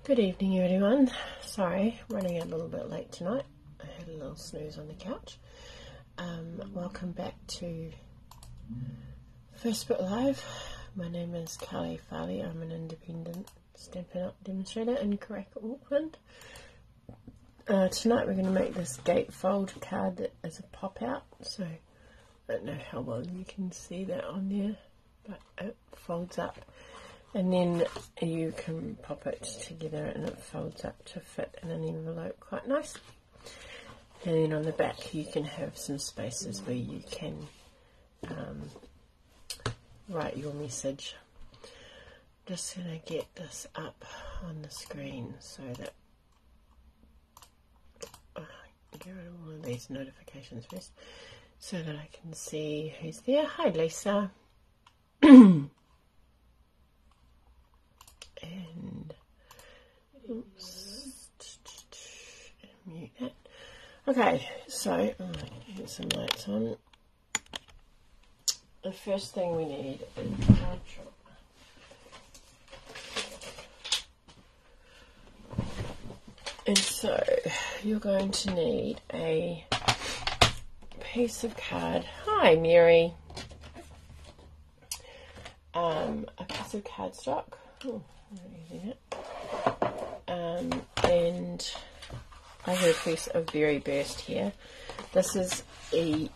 Good evening, everyone. Sorry, running a little bit late tonight. I had a little snooze on the couch. Welcome back to Facebook Live. My name is Kelley Farley. I'm an independent Stampin' Demonstrator in Crack, Auckland. Tonight we're going to make this gatefold card that is a pop-out. So I don't know how well you can see that on there, but it folds up. And then you can pop it together and it folds up to fit in an envelope quite nicely. And then on the back you can have some spaces where you can write your message. Just going to get this up on the screen so that get rid of all of these notifications first so that I can see who's there. Hi Lisa. And oops, mute that. Okay, so get some lights on. The first thing we need is card shop. And so you're going to need a piece of card. Hi Mary. A piece of cardstock. Oh, I'm not using it. And I have a piece of Berry Burst here. This is an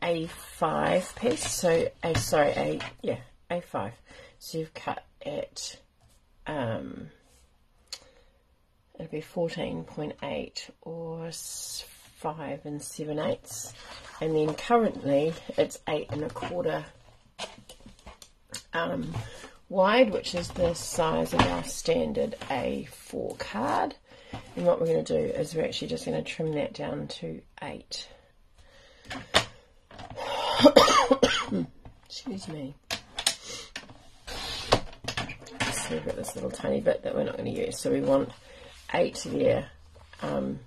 A5 piece, so A5. So you've cut at it'll be 14.8 or 5 7/8, and then currently it's 8 1/4 wide, which is the size of our standard A4 card. And what we're going to do is we're actually just going to trim that down to 8. Excuse me. So we've got this little tiny bit that we're not going to use, so we want 8 there. And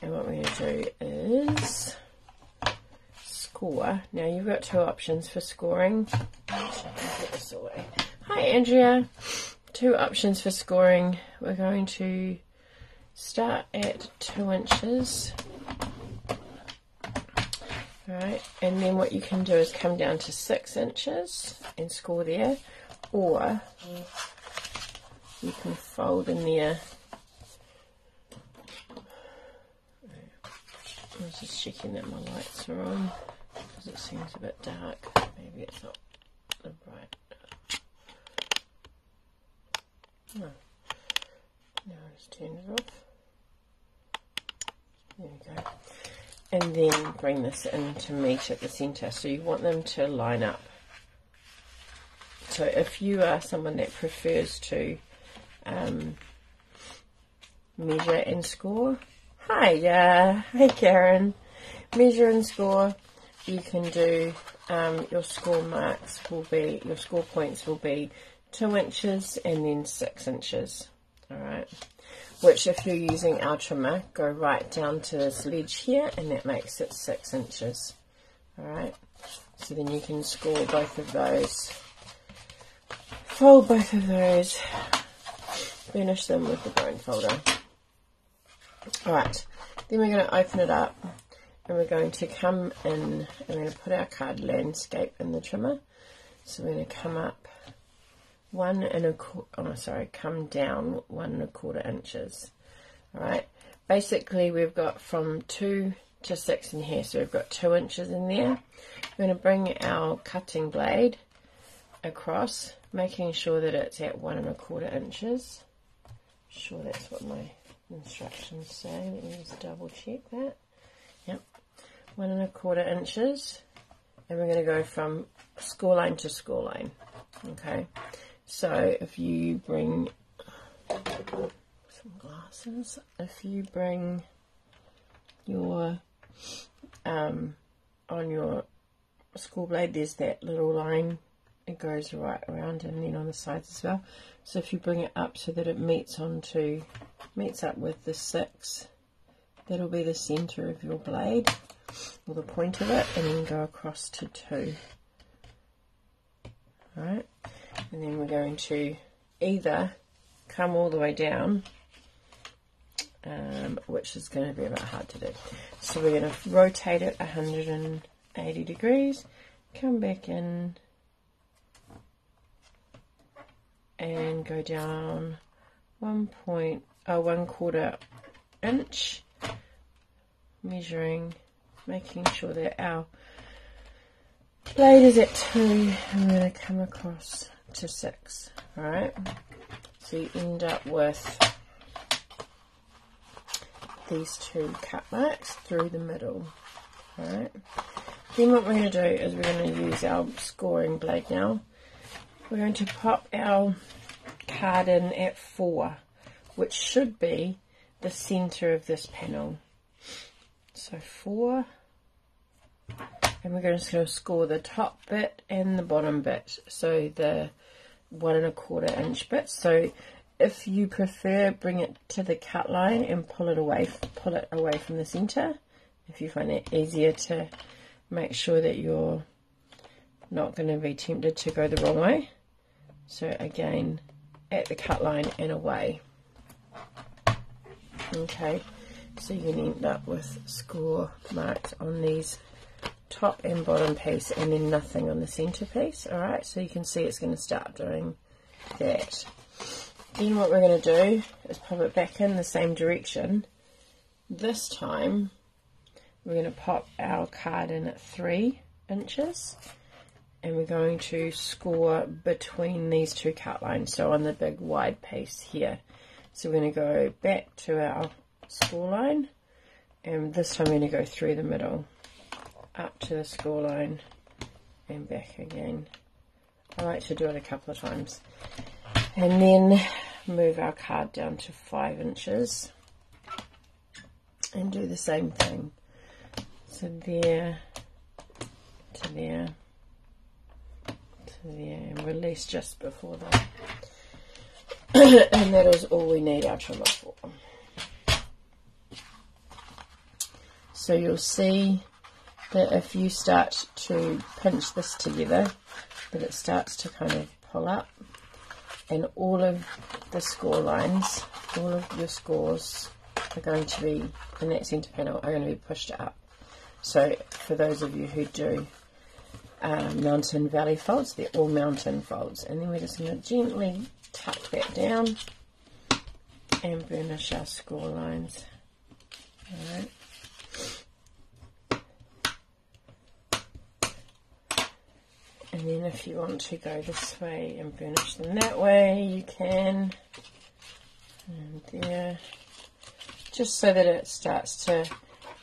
what we're going to do is score. Now you've got two options for scoring. Put this away. Hi Andrea. Two options for scoring. We're going to start at 2 inches. Alright, and then what you can do is come down to 6 inches and score there, or you can fold in there. I was just checking that my lights are on because it seems a bit dark. Maybe it's not the bright. No. Now I just turn it off. There we go. And then bring this in to meet at the centre. So you want them to line up. So if you are someone that prefers to measure and score, hi Karen, measure and score, you can do your score marks will be, your score points will be 2 inches and then 6 inches. Alright, which if you're using our trimmer, go right down to this ledge here, and that makes it 6 inches. Alright, so then you can score both of those, fold both of those, finish them with the bone folder. Alright, then we're going to open it up, and we're going to come in, and we're going to put our card landscape in the trimmer. So we're going to come up come down 1 1/4 inches. Alright, basically we've got from 2 to 6 in here, so we've got 2 inches in there. We're going to bring our cutting blade across, making sure that it's at 1 1/4 inches. Sure that's what my instructions say. Let me just double check that. Yep, 1 1/4 inches, and we're going to go from score line to score line. Okay, so if you bring some glasses, if you bring your on your score blade, there's that little line, it goes right around, and then on the sides as well. So if you bring it up so that it meets up with the 6, that'll be the center of your blade, or the point of it, and then go across to 2. Alright, and then we're going to either come all the way down, which is going to be a bit hard to do. So we're going to rotate it 180 degrees, come back in and go down 1/4 inch, measuring, making sure that our blade is at 2. I'm going to come across to 6. Alright, so you end up with these 2 cut marks through the middle. Alright, then what we're going to do is we're going to use our scoring blade now. We're going to pop our card in at 4, which should be the center of this panel. So 4, and we're just going to score the top bit and the bottom bit, so the 1 1/4 inch bit. So if you prefer, bring it to the cut line and pull it away from the center, if you find it easier to make sure that you're not going to be tempted to go the wrong way. So again, at the cut line and away. Okay, so you can end up with score marks on these top and bottom piece, and then nothing on the center piece. Alright, so you can see it's going to start doing that. Then what we're going to do is pop it back in the same direction. This time we're going to pop our card in at 3 inches, and we're going to score between these 2 cut lines, so on the big wide piece here. So we're going to go back to our score line, and this time we're going to go through the middle, up to the score line and back again. I like to do it a couple of times, and then move our card down to 5 inches and do the same thing. So there to there to there, and release just before that. And that is all we need our trimmer for. So you'll see that if you start to pinch this together, that it starts to kind of pull up, and all of the score lines, all of your scores are going to be in that center panel are going to be pushed up. So for those of you who do mountain valley folds, they're all mountain folds, and then we're just going to gently tuck that down and burnish our score lines. Alright. And then if you want to go this way and burnish them that way, you can. And there. Just so that it starts to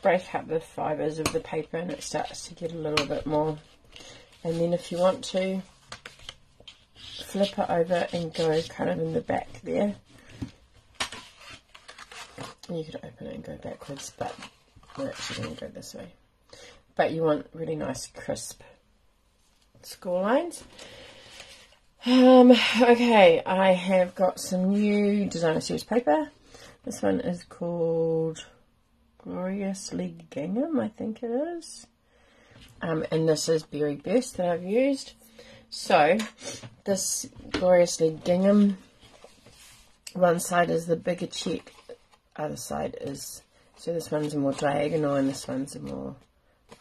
break up the fibres of the paper and it starts to get a little bit more. And then if you want to, flip it over and go kind of in the back there. You could open it and go backwards, but we're actually going to go this way. But you want really nice crisp score lines. Okay, I have got some new designer series paper. This one is called Gloriously Gingham, I think it is. And this is Berry Burst that I've used. So this Gloriously Gingham, one side is the bigger check, other side is, so this one's a more diagonal and this one's a more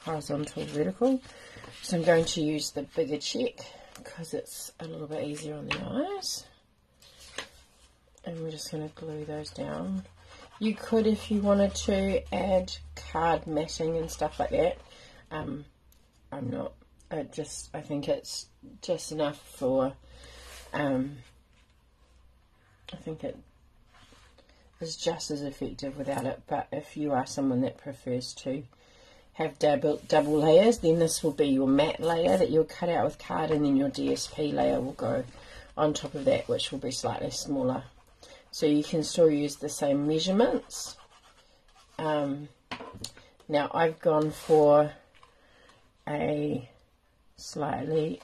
horizontal vertical. So I'm going to use the bigger check because it's a little bit easier on the eyes. And we're just going to glue those down. You could, if you wanted to, add card matting and stuff like that. I'm not. I think it's just enough for. I think it is just as effective without it. But if you are someone that prefers to have double layers, then this will be your matte layer that you'll cut out with card, and then your DSP layer will go on top of that, which will be slightly smaller. So you can still use the same measurements. Now I've gone for a slightly,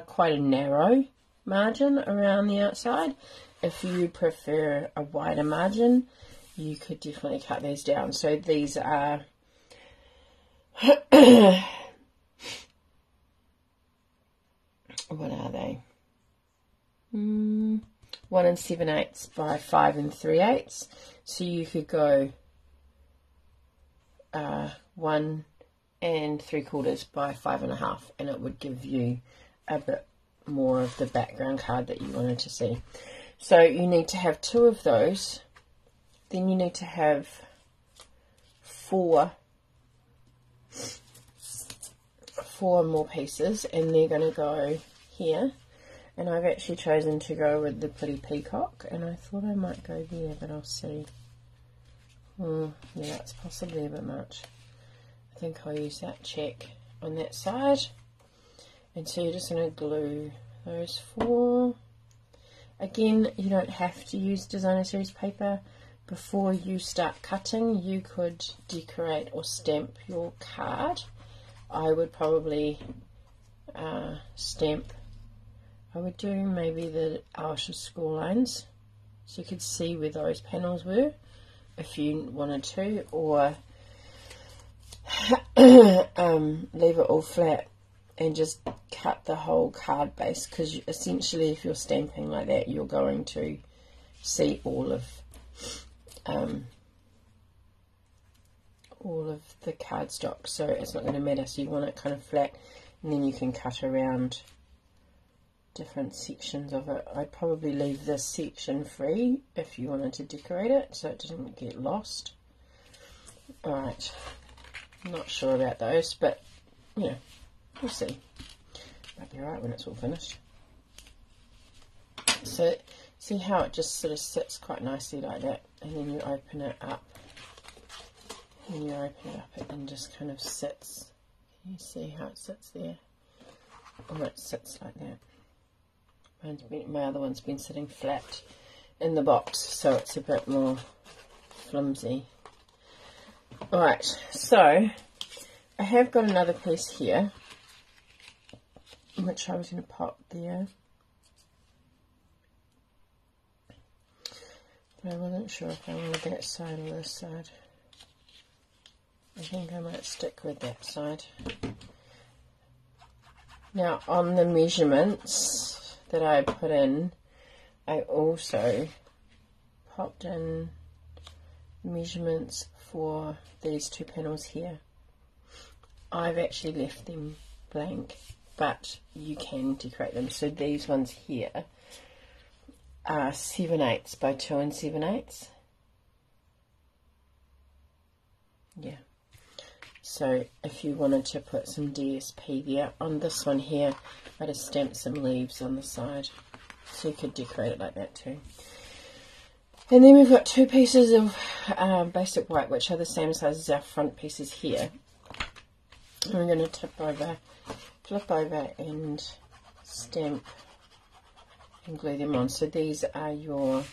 quite a narrow margin around the outside. If you prefer a wider margin, you could definitely cut these down. So these are what are they? 1 7/8 by 5 3/8. So you could go 1 3/4 by 5 1/2, and it would give you a bit more of the background card that you wanted to see. So you need to have 2 of those. Then you need to have 4 more pieces, and they're going to go here. And I've actually chosen to go with the pretty peacock, and I thought I might go there, but I'll see. Yeah, it's possibly a bit much. I think I'll use that check on that side. And so you're just going to glue those 4. Again, you don't have to use designer series paper. Before you start cutting, you could decorate or stamp your card. I would probably stamp. I would do maybe the outer score lines, so you could see where those panels were if you wanted to, or leave it all flat and just cut the whole card base, because essentially if you're stamping like that, you're going to see all of the cardstock, so it's not going to matter. So you want it kind of flat, and then you can cut around different sections of it. I'd probably leave this section free if you wanted to decorate it, so it doesn't get lost. Alright, not sure about those, but yeah, we'll see. Might be alright when it's all finished. So see how it just sort of sits quite nicely like that, and then you open it up. When you open it up, it then just kind of sits. Can you see how it sits there? Or it sits like that. My other one's been sitting flat in the box, so it's a bit more flimsy. Alright, so I have got another piece here, which I was going to pop there. But I wasn't sure if I wanted that side or this side. I think I might stick with that side. Now, on the measurements that I put in, I also popped in measurements for these 2 panels here. I've actually left them blank, but you can decorate them. So these ones here are 7/8 by 2 7/8. Yeah. So if you wanted to put some DSP there, on this one here, I just stamped some leaves on the side, so you could decorate it like that too. And then we've got 2 pieces of basic white, which are the same size as our front pieces here. And we're going to flip over and stamp and glue them on. So these are your,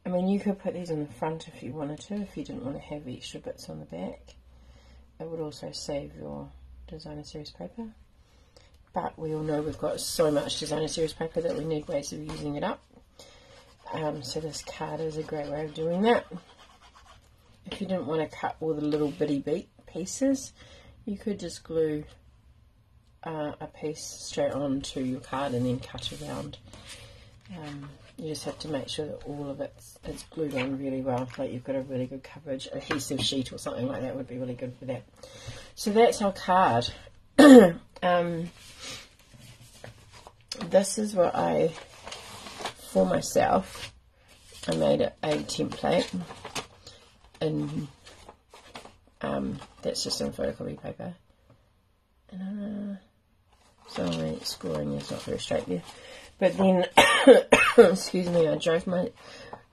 I mean, you could put these on the front if you wanted to, if you didn't want to have extra bits on the back. It would also save your designer series paper. But we all know we've got so much designer series paper that we need ways of using it up. So this card is a great way of doing that. If you didn't want to cut all the little bitty pieces, you could just glue a piece straight onto your card and then cut around. You just have to make sure that all of it's glued on really well, like you've got a really good coverage. Adhesive sheet or something like that would be really good for that. So that's our card. This is what for myself, I made a template, and that's just on photocopy paper. So my scoring is not very straight there. But then, excuse me, I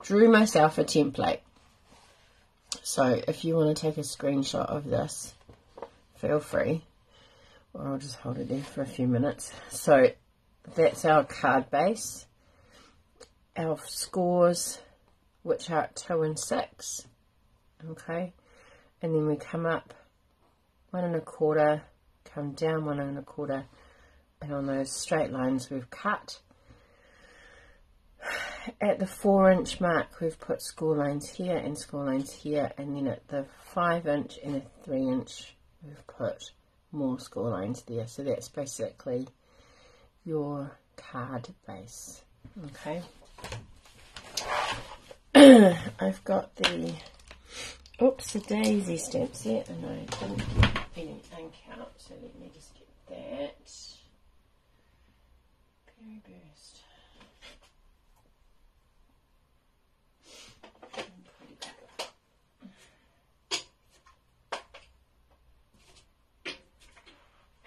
drew myself a template. So if you want to take a screenshot of this, feel free. Or I'll just hold it there for a few minutes. So that's our card base. Our scores, which are at 2 and 6. Okay. And then we come up 1 1/4, come down 1 1/4. And on those straight lines we've cut. At the 4-inch mark we've put score lines here and score lines here, and then at the 5-inch and the 3-inch we've put more score lines there. So that's basically your card base. Okay, I've got the Oops-a-daisy stamp set, and I didn't get any ink out, so let me just get that. Berry Burst.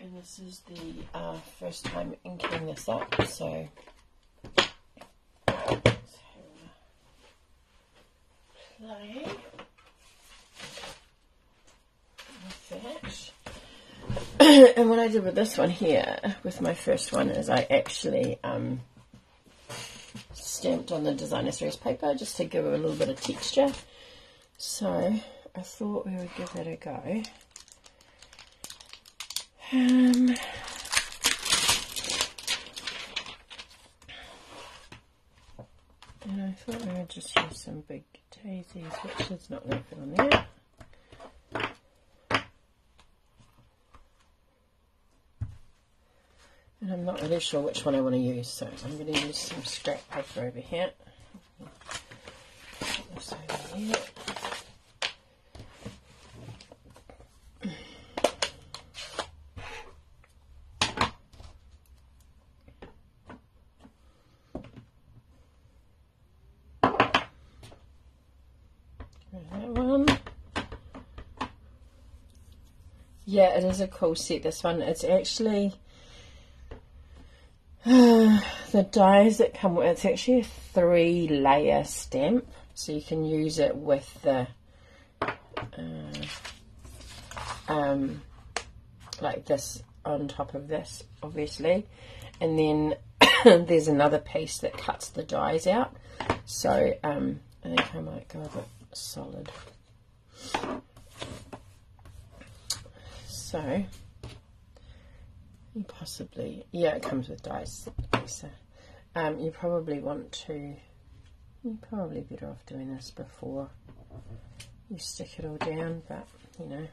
And this is the first time inking this up, so let's have a play with that. And what I did with this one here, with my first one, is I actually stamped on the designer series paper just to give it a little bit of texture. So I thought we would give that a go. And I thought I would just use some big daisies, which is not going to fit on there. And I'm not really sure which one I want to use, so I'm going to use some scrap paper over here. This over here. Yeah, it is a cool set, this one. It's actually the dies that come with it's actually a 3-layer stamp, so you can use it with the like this on top of this, obviously, and then there's another piece that cuts the dies out. So I think I might go a bit solid. So you possibly, yeah, it comes with dies. So you probably want to, you're probably better off doing this before you stick it all down, but you know.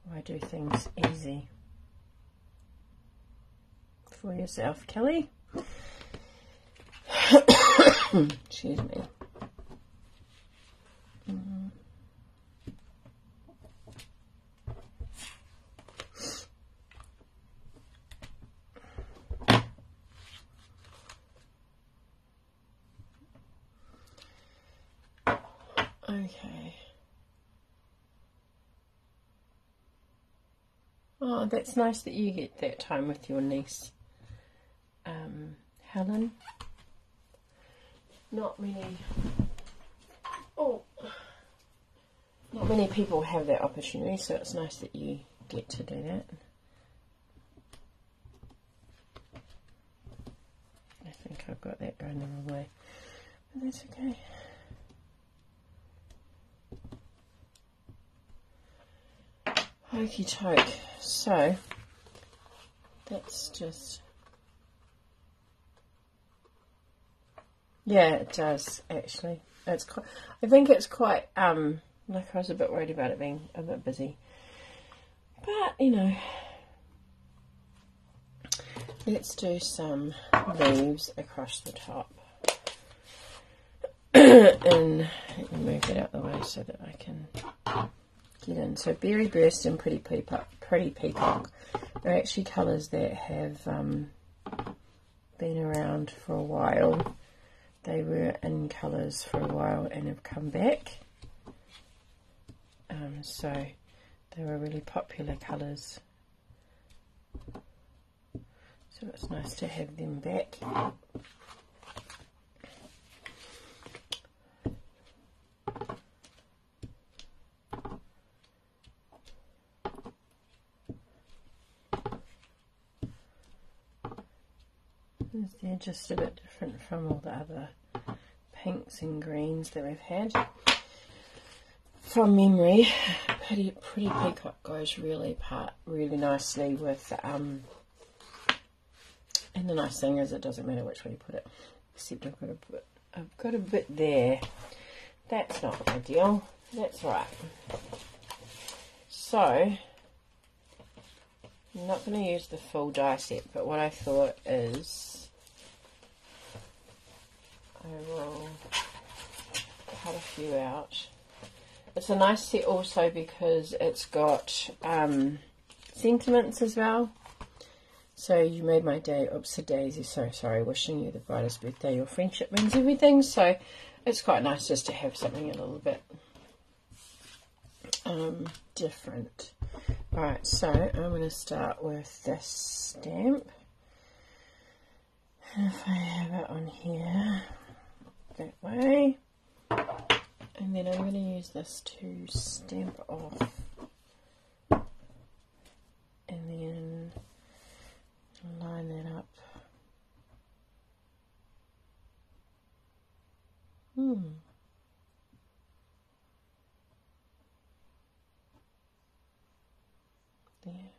Why do things easy for yourself, Kelly? Excuse me. Okay. Oh, that's nice that you get that time with your niece, Helen. Not many people have that opportunity, so it's nice that you get to do that. I think I've got that going the wrong way, but that's okay. Okie doke. So that's just, yeah, it does actually. It's quite, I think it's quite like I was a bit worried about it being a bit busy, but you know, let's do some leaves across the top. And let me move it out the way so that I can get in. So Berry Burst and Pretty Peacock are actually colours that have been around for a while. They were in colours for a while and have come back. So they were really popular colours. So it's nice to have them back. They're just a bit different from all the other pinks and greens that we've had. From memory, Pretty Peacock goes really nicely with, and the nice thing is it doesn't matter which way you put it, except I've got a bit there. That's not ideal. That's right. So I'm not going to use the full die set, but what I thought is I will cut a few out. It's a nice set also because it's got sentiments as well. So you made my day, oops a daisy, so sorry, wishing you the brightest birthday, your friendship means everything. So it's quite nice just to have something a little bit different. Alright, so I'm going to start with this stamp. And if I have it on here, that way. And then I'm going to use this to stamp off. And then line that up. There.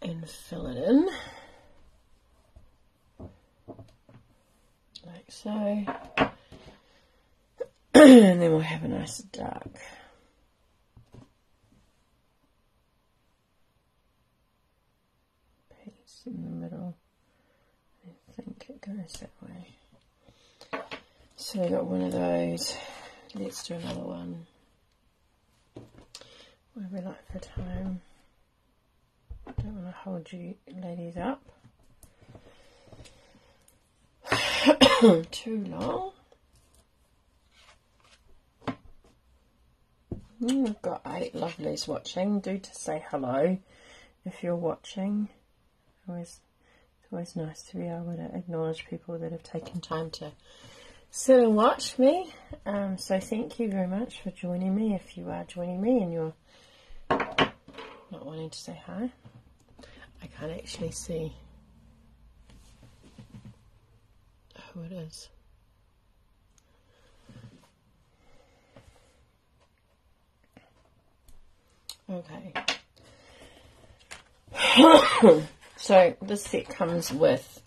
And fill it in. Like so. And then we'll have a nice dark piece in the middle. I think it goes that way. So we got one of those. Let's do another one. What do we like for time? Don't want to hold you ladies up too long. We've got 8 lovelies watching. Do to say hello if you're watching. It's always nice to be able to acknowledge people that have taken time to sit and watch me. So thank you very much for joining me. If you are joining me and you're not wanting to say hi, I can't actually see who it is. Okay. So this set comes with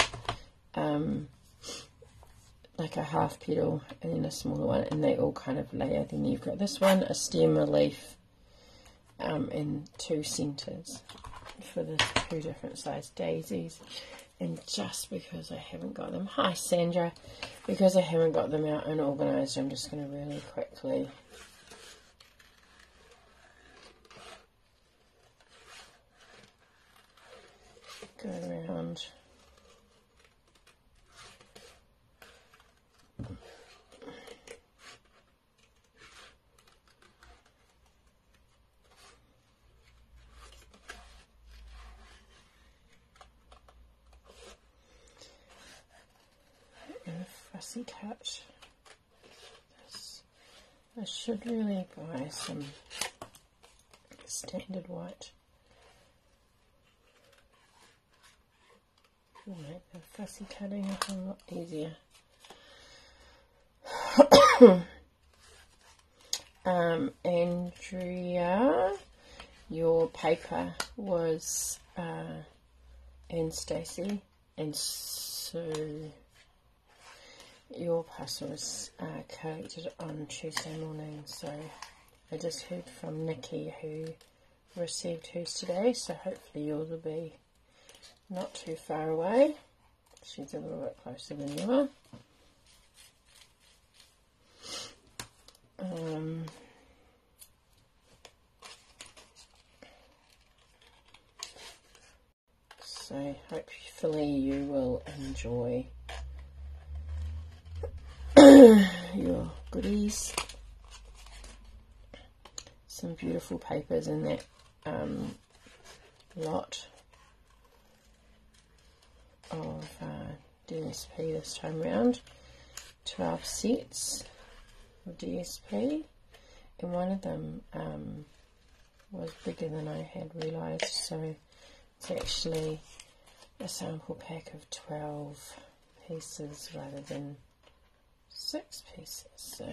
like a half petal and then a smaller one, and they all kind of layer. Then you've got this one, a stem, a leaf, and 2 centers for the 2 different size daisies. And just because I haven't got them, hi Sandra, because I haven't got them out and organized, I'm just going to really quickly go around. And a fussy cut. I should really buy some standard white. Will make the fussy cutting a whole lot easier. Andrea, your paper was, and Stacey and Sue, your parcel was collected on Tuesday morning. So I just heard from Nikki who received hers today, so hopefully yours will be not too far away. She's a little bit closer than you are. So hopefully you will enjoy your goodies. Some beautiful papers in that lot of DSP this time round. 12 sets of DSP, and one of them was bigger than I had realised, so it's actually a sample pack of 12 pieces rather than 6 pieces, so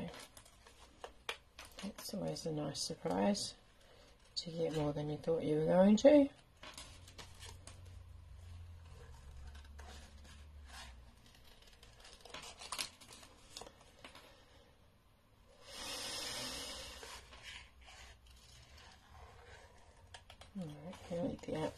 that's always a nice surprise to get more than you thought you were going to. Alright, here we that.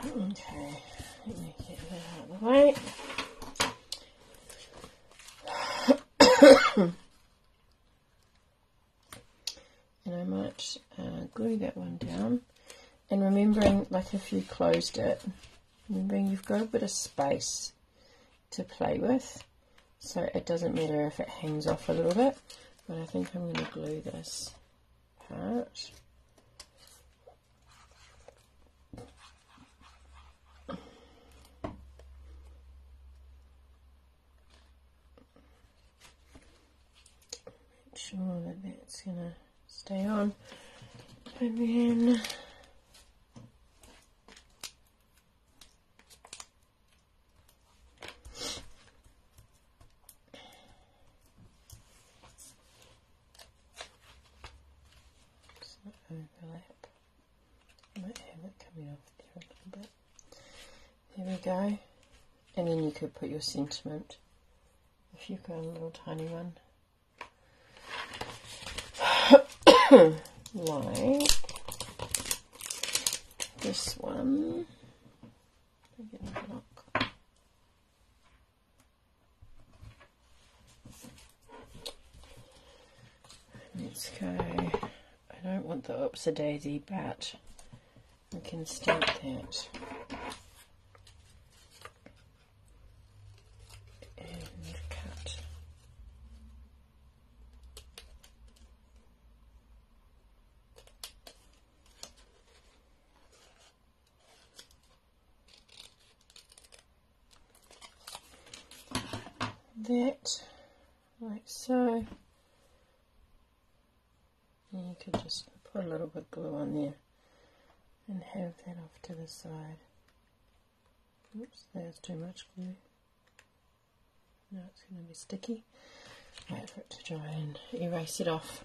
Okay, let me get that out of the way. And I might glue that one down. And remembering, like if you closed it, remembering you've got a bit of space to play with. So it doesn't matter if it hangs off a little bit. But I think I'm going to glue this part. Sure that that's gonna stay on, and then it's not overlap. I might have it coming off there a little bit. There we go. And then you could put your sentiment if you've got a little tiny one. Like this one. Let's go. I don't want the oopsie-daisy, but we can stamp that. And cut. That like so, and you could just put a little bit of glue on there and have that off to the side. Oops, there's too much glue. Now it's going to be sticky. Wait for it to dry and erase it off.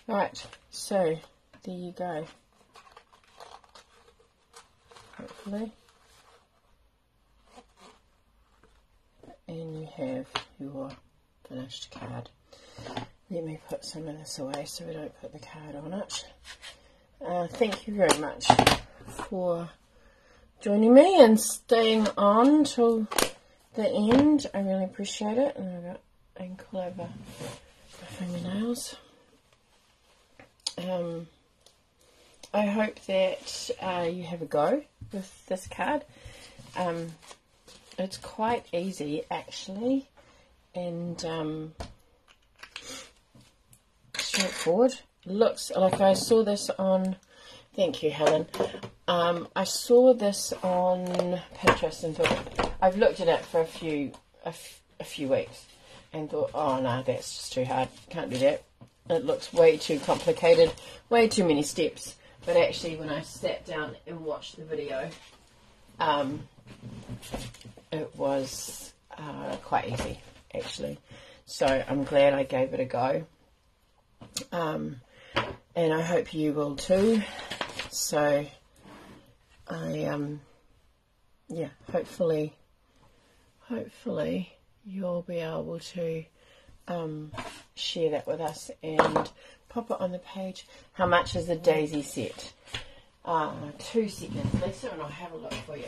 Alright, so there you go. Hopefully. And you have your finished card. Let me put some of this away so we don't put the card on it. Thank you very much for joining me and staying on till the end. I really appreciate it. And I've got ink all over my fingernails. I hope that you have a go with this card. It's quite easy actually, and straightforward. Looks like I saw this on, thank you Helen, I saw this on Pinterest and thought, I've looked at it for a few weeks and thought, oh no, that's just too hard, can't do that. It looks way too complicated, way too many steps. But actually when I sat down and watched the video, it was quite easy actually, so I'm glad I gave it a go, and I hope you will too. So yeah, hopefully you'll be able to share that with us and pop it on the page. How much is the daisy set? 2 seconds, Lisa, and I'll have a look for you.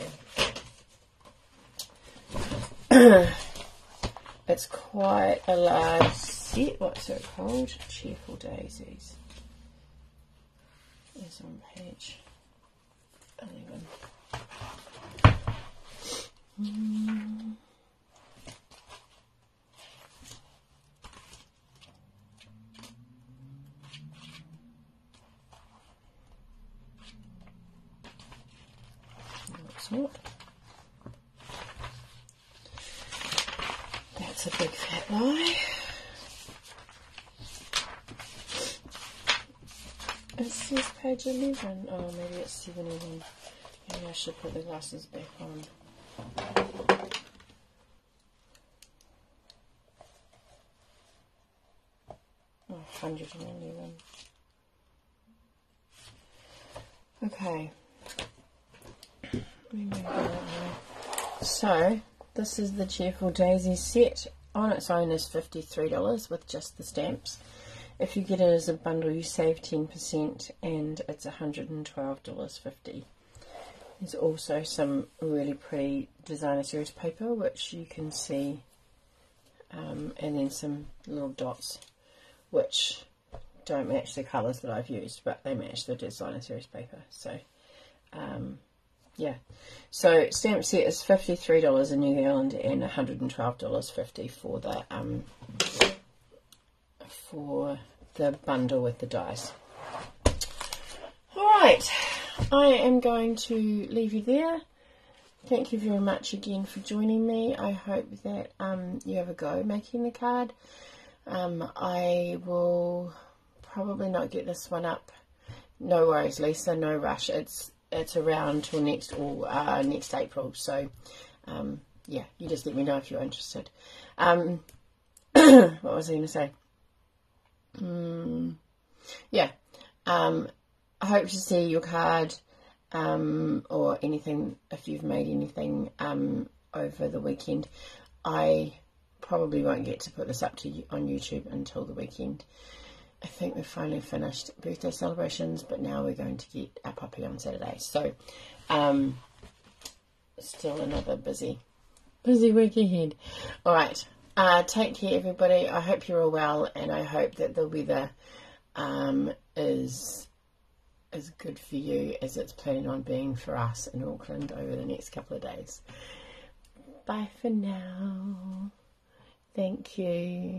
It's quite a large set. What's it called? Cheerful Daisies. It's on page 11. No, it's not. That's a big fat lie. It says page 11. Oh, maybe it's 7 even. Yeah, Maybe I should put the glasses back on. Oh, 111. Okay. So, this is the Cheerful Daisy set. On its own is $53 with just the stamps. If you get it as a bundle, you save 10% and it's $112.50. There's also some really pretty designer series paper, which you can see, and then some little dots, which don't match the colours that I've used, but they match the designer series paper. So, yeah. So, stamp set is $53 in New Zealand and $112.50 for the bundle with the dies. Alright, I am going to leave you there. Thank you very much again for joining me. I hope that you have a go making the card. I will probably not get this one up. No worries, Lisa, no rush. It's around till next April. So, yeah, you just let me know if you're interested. What was I going to say? Yeah, I hope to see your card or anything, if you've made anything over the weekend. I probably won't get to put this up to you on YouTube until the weekend. I think we've finally finished birthday celebrations, but now we're going to get our puppy on Saturday. So, still another busy week ahead. All right, take care, everybody. I hope you're all well, and I hope that the weather is as good for you as it's planning on being for us in Auckland over the next couple of days. Bye for now. Thank you.